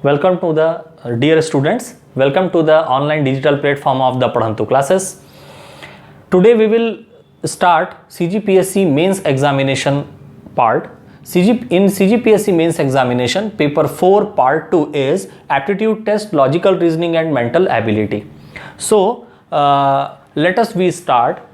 Welcome to the dear students. Welcome to the online digital platform of the Padhantu classes. Today we will start CGPSC mains examination part. In CGPSC mains examination, paper 4 part 2 is aptitude test, logical reasoning and mental ability. So let us start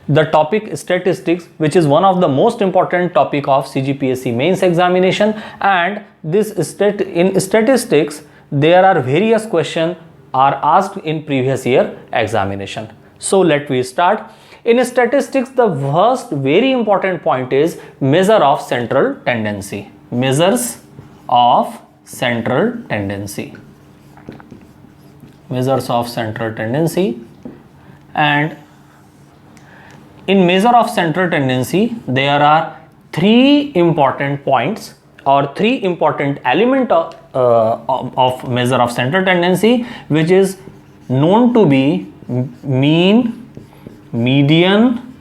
the topic statistics, which is one of the most important topic of CGPSC mains examination. And this in statistics there are various questions are asked in previous year examination. So let we start. In statistics, the first very important point is measure of central tendency. Measures of central tendency. Measures of central tendency. And in measure of central tendency, there are three important points or three important element of measure of central tendency, which is known to be mean, median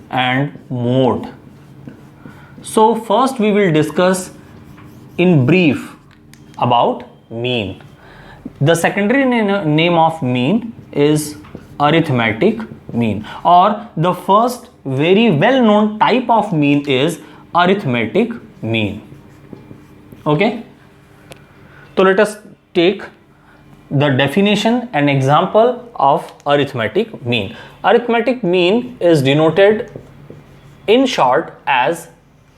and mode. So first we will discuss in brief about mean. The secondary name of mean is arithmetic mean, or the first very well known type of mean is arithmetic mean. Okay, so let us take the definition and example of arithmetic mean. Arithmetic mean is denoted in short as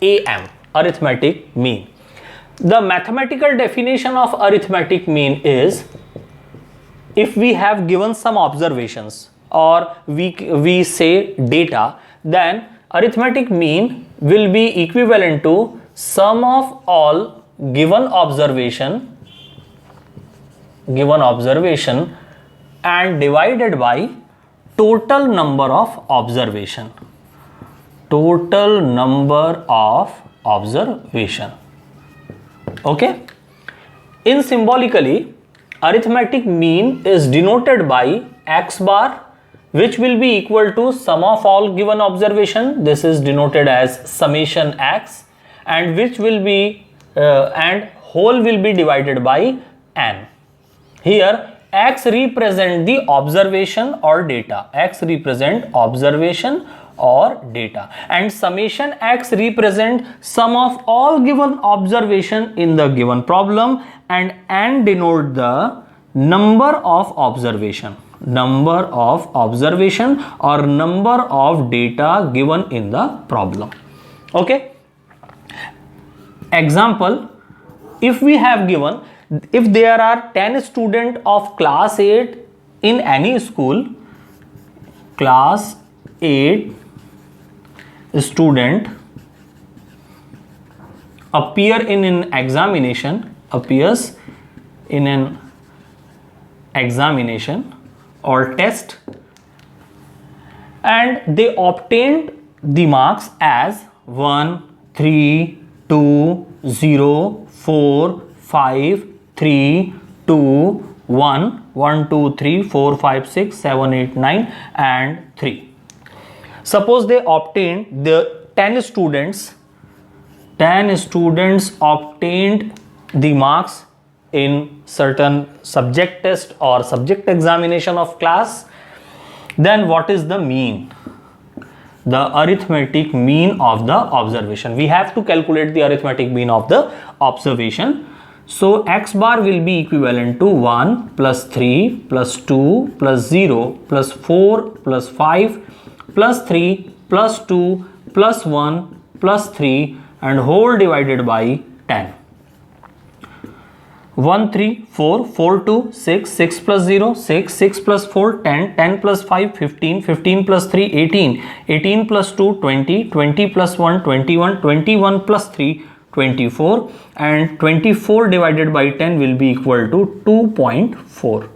AM, arithmetic mean. The mathematical definition of arithmetic mean is, if we have given some observations or we say data, then arithmetic mean will be equivalent to sum of all given observation and divided by total number of observation. Total number of observation. Okay. In symbolically, arithmetic mean is denoted by x bar, which will be equal to sum of all given observation. This is denoted as summation x, and which will be and whole will be divided by n. Here x represent the observation or data. X represent observation or data, and summation x represent sum of all given observation in the given problem, and n denote the number of observation. Number of observation or number of data given in the problem. Okay. Example, if we have given, if there are 10 students of class 8 in any school, class 8 student appears in an examination or test, and they obtained the marks as 1, 3, 2, 0, 4, 5, 3, 2, 1, 1, 2, 3, 4, 5, 6, 7, 8, 9 and 3. Suppose they obtained the 10 students obtained the marks in certain subject test or subject examination of class, then what is the mean? The arithmetic mean of the observation. We have to calculate the arithmetic mean of the observation. So x bar will be equivalent to 1 plus 3 plus 2 plus 0 plus 4 plus 5 plus 3 plus 2 plus 1 plus 3 and whole divided by 10. 1, 3, 4, 4, 2, 6, 6 plus 0, 6, 6 plus 4, 10, 10 plus 5, 15, 15 plus 3, 18, 18 plus 2, 20, 20 plus 1, 21, 21 plus 3, 24, and 24 divided by 10 will be equal to 2.4.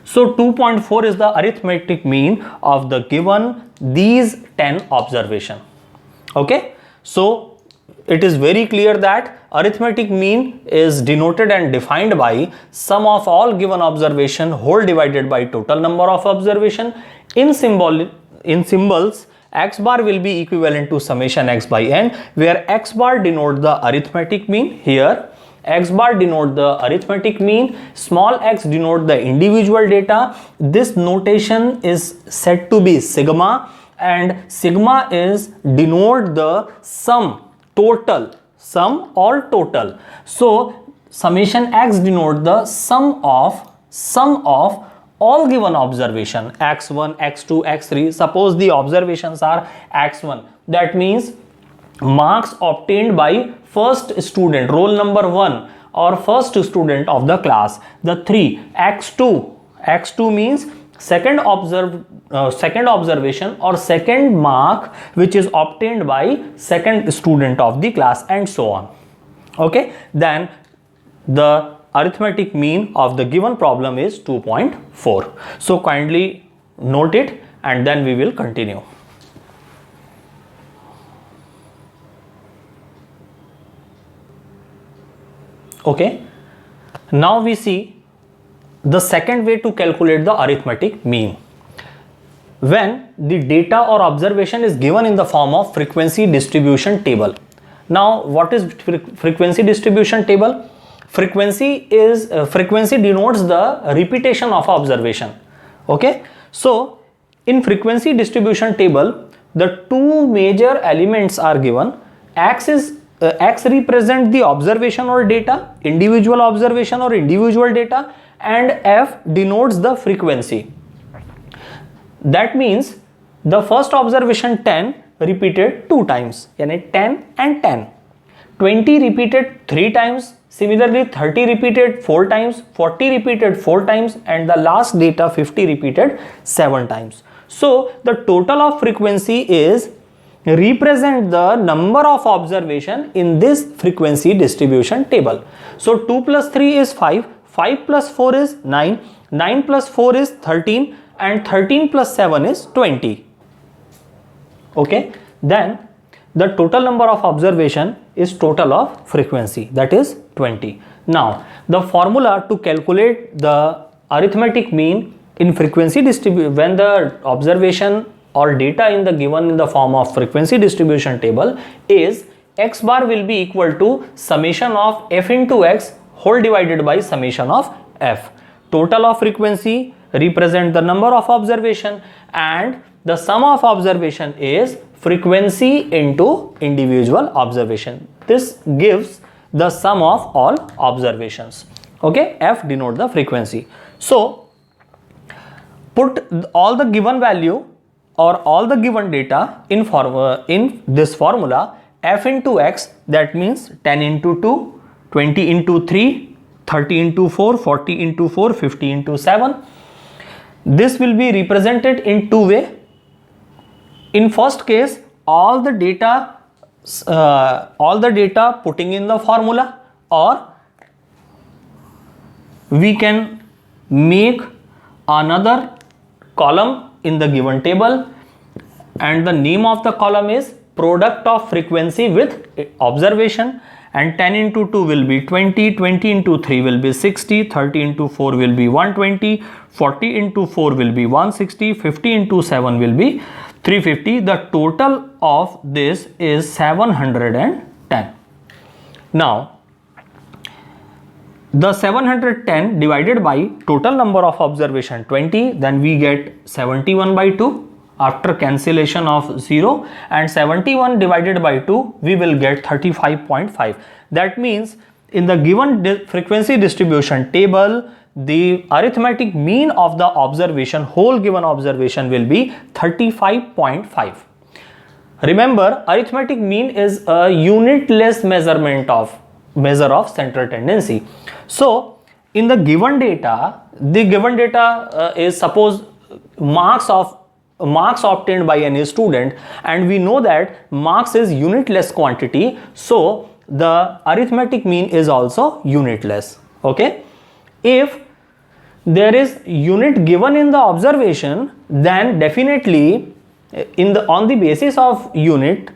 So 2.4 is the arithmetic mean of the given these 10 observation. Okay, so it is very clear that arithmetic mean is denoted and defined by sum of all given observation whole divided by total number of observation. In symbols, x bar will be equivalent to summation x by n, where x bar denote the arithmetic mean. Here X bar denote the arithmetic mean, small x denote the individual data. This notation is said to be sigma, and sigma is denote the sum, total, sum or total. So summation x denote the sum of all given observation x1, x2, x3. Suppose the observations are x1, that means marks obtained by first student, roll number 1 or first student of the class. The 3, x2 means second observation or second mark which is obtained by second student of the class, and so on. Okay, then the arithmetic mean of the given problem is 2.4. So kindly note it, and then we will continue. Okay, now we see the second way to calculate the arithmetic mean. When the data or observation is given in the form of frequency distribution table. Now what is frequency distribution table? Frequency denotes the repetition of observation. Okay, so in frequency distribution table, the two major elements are given. X represent the observation or data, individual observation or individual data, and F denotes the frequency. That means the first observation 10 repeated 2 times, yani 10 and 10. 20 repeated 3 times, similarly 30 repeated 4 times, 40 repeated 4 times, and the last data 50 repeated 7 times. So the total of frequency is represent the number of observation in this frequency distribution table. So 2 plus 3 is 5, 5 plus 4 is 9, 9 plus 4 is 13, and 13 plus 7 is 20. Okay, then the total number of observation is total of frequency, that is 20. Now the formula to calculate the arithmetic mean in frequency distribution, when the observation or data in the given in the form of frequency distribution table is x bar will be equal to summation of f into x whole divided by summation of f. Total of frequency represent the number of observation, and the sum of observation is frequency into individual observation. This gives the sum of all observations. Okay, f denote the frequency. So put all the given value or all the given data in this formula, f into x, that means 10 into 2, 20 into 3, 30 into 4, 40 into 4, 50 into 7. This will be represented in two ways. In first case, all the data putting in the formula, or we can make another column in the given table, and the name of the column is product of frequency with observation, and 10 into 2 will be 20, 20 into 3 will be 60, 30 into 4 will be 120, 40 into 4 will be 160, 50 into 7 will be 350. The total of this is 710. Now the 710 divided by total number of observation 20, then we get 71 by 2 after cancellation of 0, and 71 divided by 2 we will get 35.5. That means in the given frequency distribution table, the arithmetic mean of the observation, whole given observation, will be 35.5. Remember, arithmetic mean is a unitless measure of central tendency. So in the given data, is suppose marks obtained by any student, and we know that marks is unitless quantity, so the arithmetic mean is also unitless. Okay, if there is unit given in the observation, then definitely on the basis of unit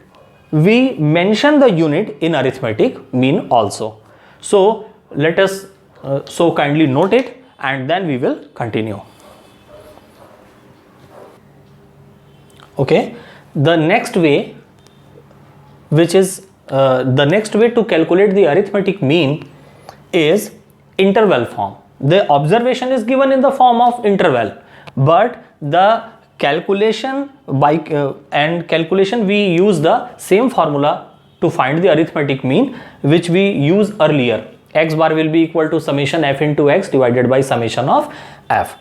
we mention the unit in arithmetic mean also. So let us so kindly note it, and then we will continue. Okay, the next way, which is the next way to calculate the arithmetic mean is interval form. The observation is given in the form of interval, but the calculation and calculation we use the same formula to find the arithmetic mean which we used earlier. X bar will be equal to summation f into x divided by summation of f.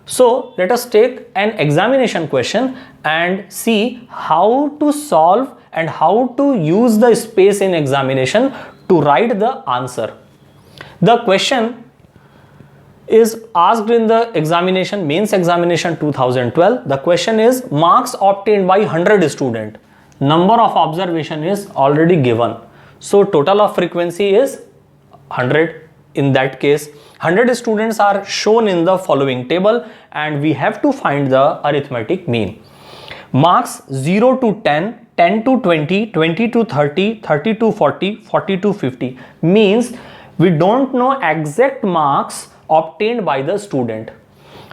So let us take an examination question and see how to solve and how to use the space in examination to write the answer. The question is asked in the examination, mains examination 2012. The question is marks obtained by 100 student. Number of observation is already given. So total of frequency is 100. In that case, 100 students are shown in the following table and we have to find the arithmetic mean. Marks 0 to 10, 10 to 20, 20 to 30, 30 to 40, 40 to 50 means we don't know exact marks obtained by the student.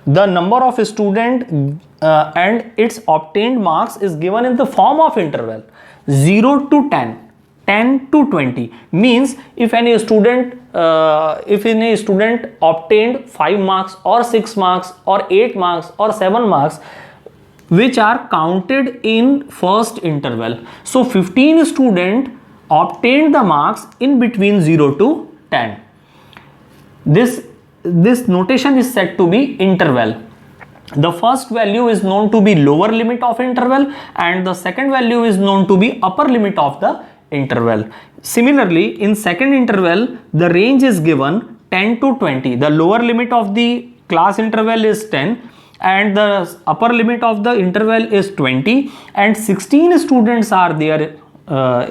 The number of student and its obtained marks is given in the form of interval 0 to 10. 10 to 20 means if any student obtained 5 marks or 6 marks or 8 marks or 7 marks which are counted in first interval. So 15 student obtained the marks in between 0 to 10. This notation is said to be interval. The first value is known to be lower limit of interval and the second value is known to be upper limit of the interval. Similarly, in second interval, the range is given 10 to 20. The lower limit of the class interval is 10 and the upper limit of the interval is 20 and 16 students are there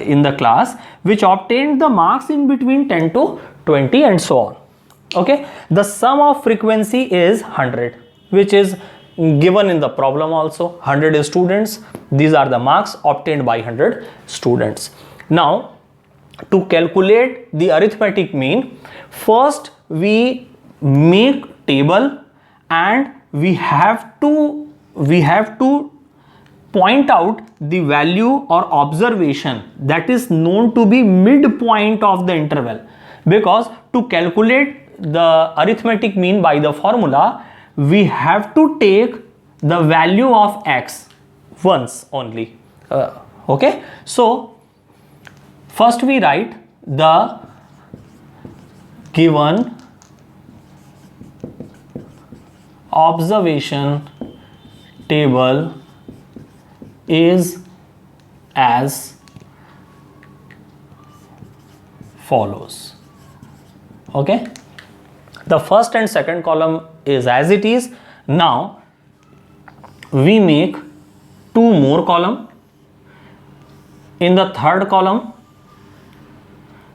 in the class which obtained the marks in between 10 to 20 and so on. Okay, the sum of frequency is 100 which is given in the problem also. 100 students, these are the marks obtained by 100 students. Now to calculate the arithmetic mean, first we make table and we have to point out the value or observation that is known to be midpoint of the interval, because to calculate the arithmetic mean by the formula we have to take the value of x once only. Okay, so first we write the given observation table is as follows. Okay, the first and second column is as it is. Now we make two more column. In the third column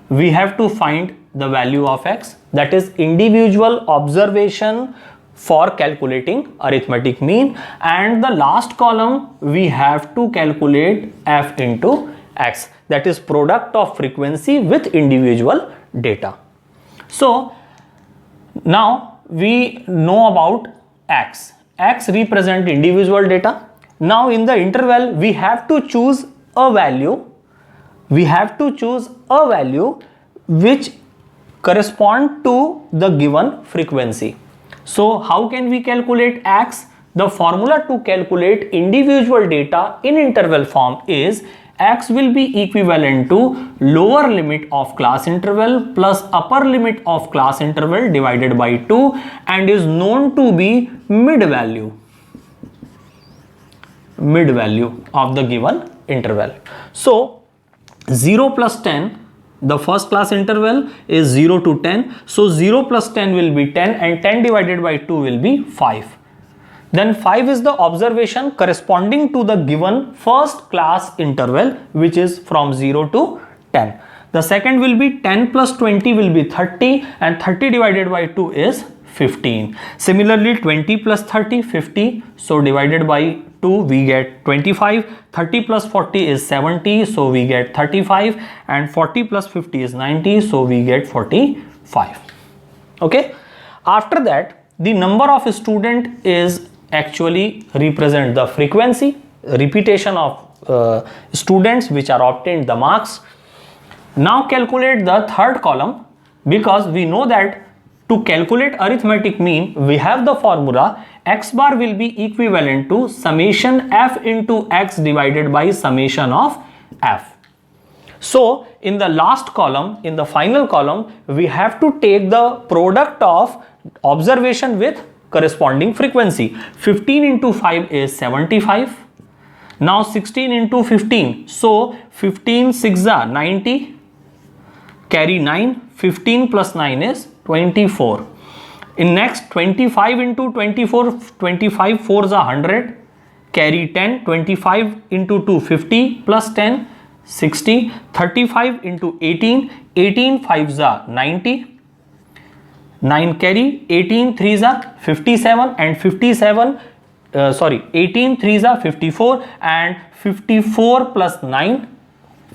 we have to find the value of x, that is individual observation for calculating arithmetic mean, and the last column we have to calculate f into x, that is product of frequency with individual data. So now we know about x. X represent individual data. Now in the interval we have to choose a value. We have to choose a value which correspond to the given frequency. So how can we calculate x? The formula to calculate individual data in interval form is x will be equivalent to lower limit of class interval plus upper limit of class interval divided by 2 and is known to be mid value of the given interval. So 0 plus 10, the first class interval is 0 to 10. So 0 plus 10 will be 10 and 10 divided by 2 will be 5. Then 5 is the observation corresponding to the given first class interval which is from 0 to 10. The second will be 10 plus 20 will be 30 and 30 divided by 2 is 15. Similarly 20 plus 30 50, so divided by 2 we get 25. 30 plus 40 is 70, so we get 35, and 40 plus 50 is 90, so we get 45. Okay, after that the number of student is actually represent the frequency, repetition of students which are obtained the marks. Now calculate the third column. because we know that to calculate arithmetic mean we have the formula x bar will be equivalent to summation f into x divided by summation of f. So in the last column, in the final column, we have to take the product of observation with corresponding frequency. 15 into 5 is 75. Now 16 into 15, so 15 6 are 90, carry 9, 15 plus 9 is 24. In next 25 into 24, 25 4s are 100, carry 10, 25 into 2 50 plus 10 60, 35 into 18, 18 5s are 90, 9 carry, 18 3s are 57 and 18 3s are 54 and 54 plus 9,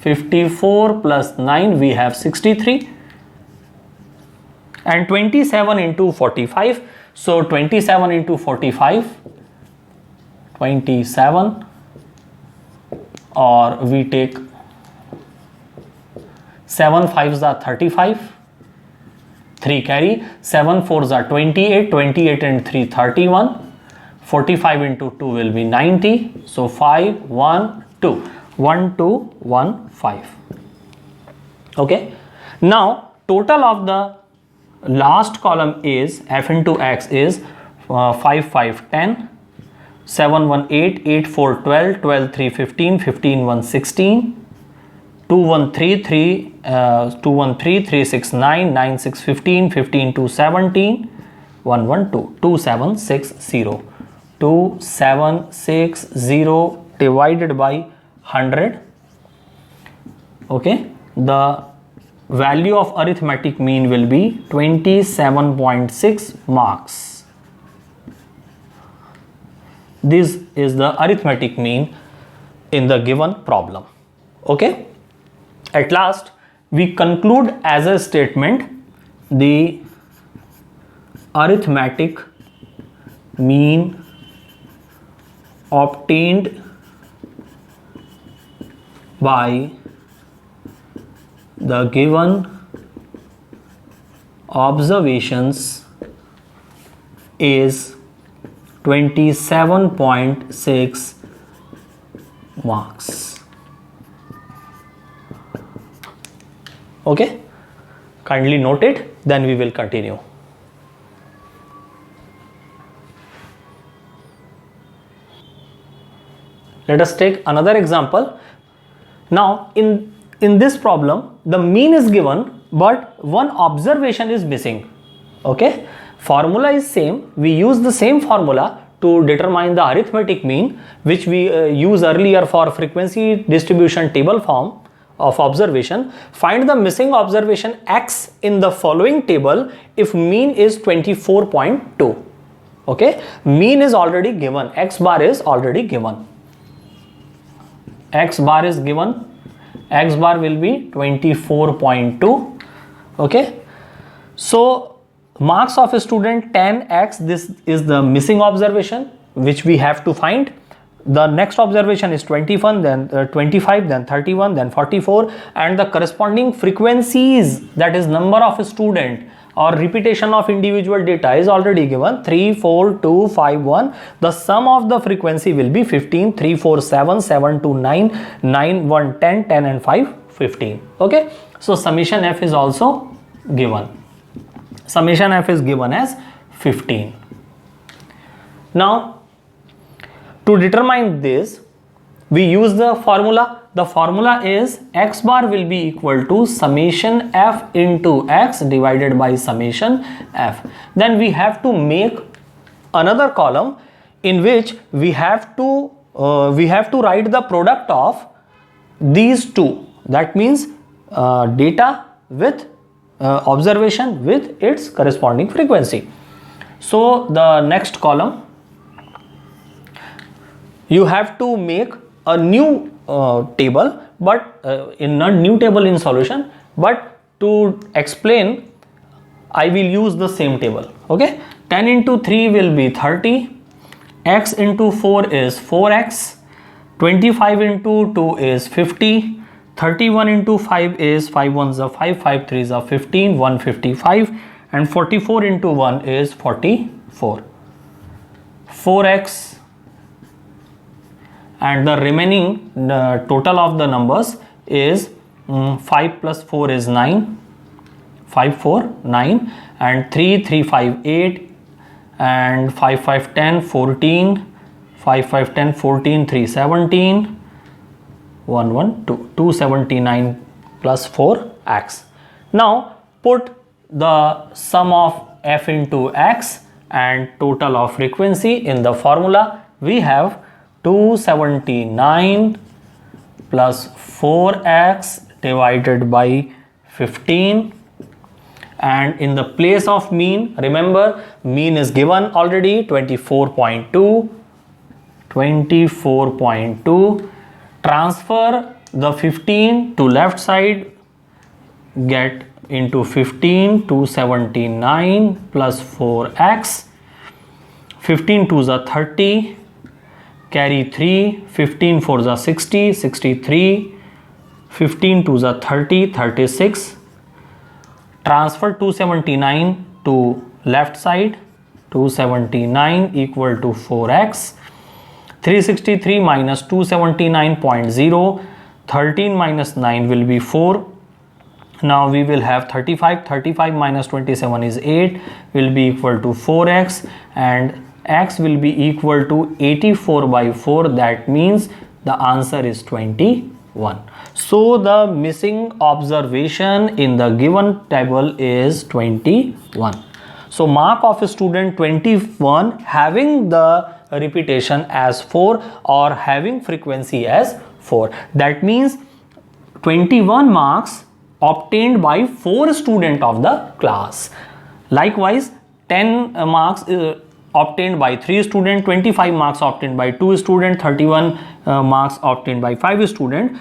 54 plus 9 we have 63 and 27 into 45. So 27 into 45, 27, or we take 7 5s are 35, 3 carry, 7 4s are 28, 28 and 3 31, 45 into 2 will be 90, so 5 1 2, 1 2 1 5. Okay, now total of the last column is f into x is 5 5 10, 7 1 8, 8 4 12, 12 3 15, 15 1 16, 2 1 3 3, 2 1 3 3 6 9, 9 6 15, 15 2 17, 1 1 2, 2 7 6 0, 2 7 6 0 divided by 100. Okay, the value of arithmetic mean will be 27.6 marks. This is the arithmetic mean in the given problem. Okay, at last we conclude as a statement the arithmetic mean obtained by the given observations is 27.6 marks. Okay, kindly note it, then we will continue. Let us take another example. Now in this problem the mean is given but one observation is missing. Okay, formula is same, we use the same formula to determine the arithmetic mean which we use earlier for frequency distribution table form of observation. Find the missing observation x in the following table if mean is 24.2. Okay, mean is already given, x bar is already given, x bar is given, x bar will be 24.2. Okay, so marks of a student 10x, this is the missing observation which we have to find. The next observation is 21, then 25, then 31, then 44, and the corresponding frequencies, that is number of a student or repetition of individual data, is already given 3 4 2 5 1. The sum of the frequency will be 15, 3 4 7, 7 2 9, 9 1 10, 10 and 5 15. Okay, so summation f is also given, summation f is given as 15. Now to determine this we use the formula. The formula is x bar will be equal to summation f into x divided by summation f. Then we have to make another column in which we have to write the product of these two, that means data with observation with its corresponding frequency. So the next column you have to make a new table, but in a new table in solution, but to explain I will use the same table. Okay, 10 into 3 will be 30, x into 4 is 4x, 25 into 2 is 50, 31 into 5 is 5 ones are 5, 5 threes are 15, 155, and 44 into 1 is 44. 4x, and the remaining total of the numbers is 5 plus 4 is 9, 5 4 9, and 3 3 5 8, and 5 5 10 14, 5 5 10 14, 3 17, 1 1 2, 279 plus 4x. Now put the sum of f into x and total of frequency in the formula. We have 279 plus 4x divided by 15, and in the place of mean, remember mean is given already, 24.2. Transfer the 15 to left side, get into 15, 279 plus 4x, 15 2s are 30, carry 3, 15 4s are 60, 63, 15 2s are 30, 36. Transfer 279 to left side, 279 equal to 4x, 363 minus 279.0, 13 minus 9 will be 4. Now we will have 35, 35 minus 27 is 8, will be equal to 4x, and x will be equal to 84 by 4, that means the answer is 21. So the missing observation in the given table is 21. So mark of student 21 having the repetition as 4 or having frequency as 4. That means 21 marks obtained by 4 students of the class. Likewise 10 marks obtained by 3 students, 25 marks obtained by 2 students, 31 marks obtained by 5 students.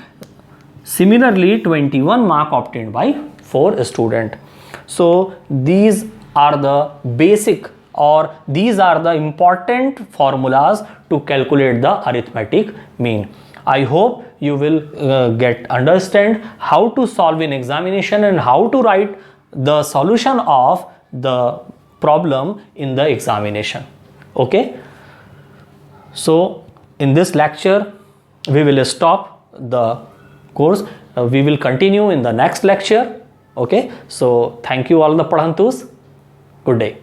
Similarly 21 mark obtained by 4 students. So these are the basic, or these are the important formulas to calculate the arithmetic mean. I hope you will understand how to solve in examination and how to write the solution of the problem in the examination. Okay, so in this lecture we will stop the course. We will continue in the next lecture. Okay, so thank you all the Padhantus. Good day.